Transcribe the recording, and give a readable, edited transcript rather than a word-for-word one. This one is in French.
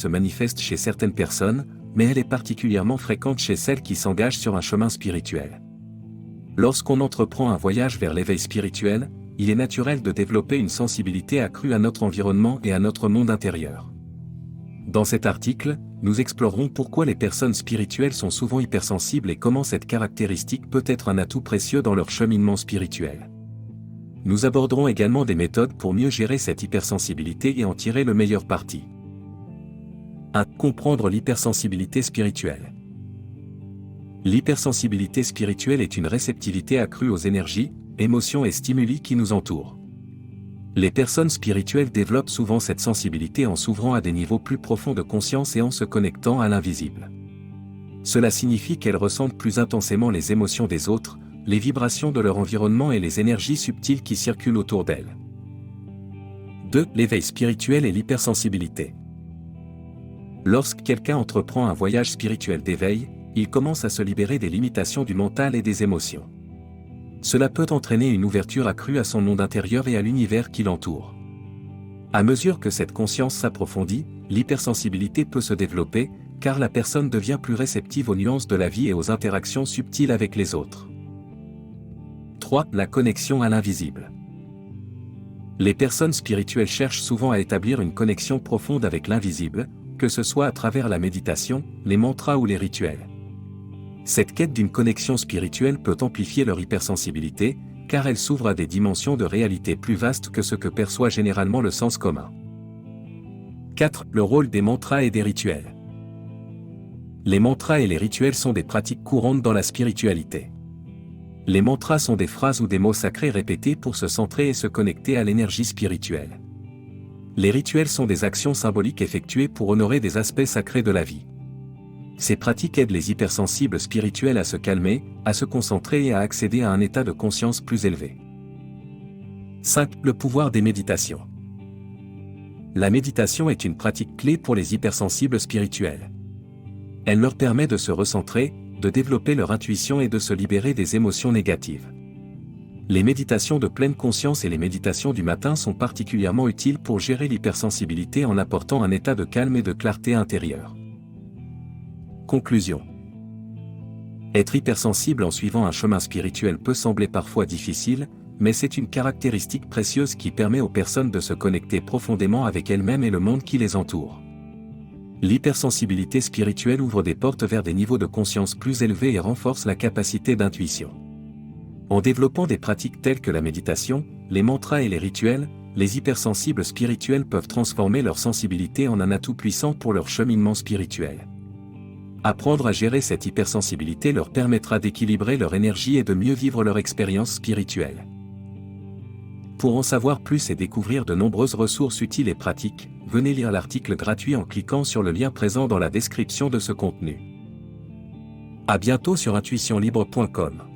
se manifeste chez certaines personnes, mais elle est particulièrement fréquente chez celles qui s'engagent sur un chemin spirituel. Lorsqu'on entreprend un voyage vers l'éveil spirituel, il est naturel de développer une sensibilité accrue à notre environnement et à notre monde intérieur. Dans cet article, nous explorerons pourquoi les personnes spirituelles sont souvent hypersensibles et comment cette caractéristique peut être un atout précieux dans leur cheminement spirituel. Nous aborderons également des méthodes pour mieux gérer cette hypersensibilité et en tirer le meilleur parti. 1. Comprendre l'hypersensibilité spirituelle. L'hypersensibilité spirituelle est une réceptivité accrue aux énergies, émotions et stimuli qui nous entourent. Les personnes spirituelles développent souvent cette sensibilité en s'ouvrant à des niveaux plus profonds de conscience et en se connectant à l'invisible. Cela signifie qu'elles ressentent plus intensément les émotions des autres, les vibrations de leur environnement et les énergies subtiles qui circulent autour d'elles. 2. L'éveil spirituel et l'hypersensibilité. Lorsque quelqu'un entreprend un voyage spirituel d'éveil, il commence à se libérer des limitations du mental et des émotions. Cela peut entraîner une ouverture accrue à son monde intérieur et à l'univers qui l'entoure. À mesure que cette conscience s'approfondit, l'hypersensibilité peut se développer, car la personne devient plus réceptive aux nuances de la vie et aux interactions subtiles avec les autres. 3. La connexion à l'invisible. Les personnes spirituelles cherchent souvent à établir une connexion profonde avec l'invisible, que ce soit à travers la méditation, les mantras ou les rituels. Cette quête d'une connexion spirituelle peut amplifier leur hypersensibilité, car elle s'ouvre à des dimensions de réalité plus vastes que ce que perçoit généralement le sens commun. 4. Le rôle des mantras et des rituels. Les mantras et les rituels sont des pratiques courantes dans la spiritualité. Les mantras sont des phrases ou des mots sacrés répétés pour se centrer et se connecter à l'énergie spirituelle. Les rituels sont des actions symboliques effectuées pour honorer des aspects sacrés de la vie. Ces pratiques aident les hypersensibles spirituels à se calmer, à se concentrer et à accéder à un état de conscience plus élevé. 5. Le pouvoir des méditations. La méditation est une pratique clé pour les hypersensibles spirituels. Elle leur permet de se recentrer, de développer leur intuition et de se libérer des émotions négatives. Les méditations de pleine conscience et les méditations du matin sont particulièrement utiles pour gérer l'hypersensibilité en apportant un état de calme et de clarté intérieure. Conclusion. Être hypersensible en suivant un chemin spirituel peut sembler parfois difficile, mais c'est une caractéristique précieuse qui permet aux personnes de se connecter profondément avec elles-mêmes et le monde qui les entoure. L'hypersensibilité spirituelle ouvre des portes vers des niveaux de conscience plus élevés et renforce la capacité d'intuition. En développant des pratiques telles que la méditation, les mantras et les rituels, les hypersensibles spirituels peuvent transformer leur sensibilité en un atout puissant pour leur cheminement spirituel. Apprendre à gérer cette hypersensibilité leur permettra d'équilibrer leur énergie et de mieux vivre leur expérience spirituelle. Pour en savoir plus et découvrir de nombreuses ressources utiles et pratiques, venez lire l'article gratuit en cliquant sur le lien présent dans la description de ce contenu. À bientôt sur intuitionlibre.com.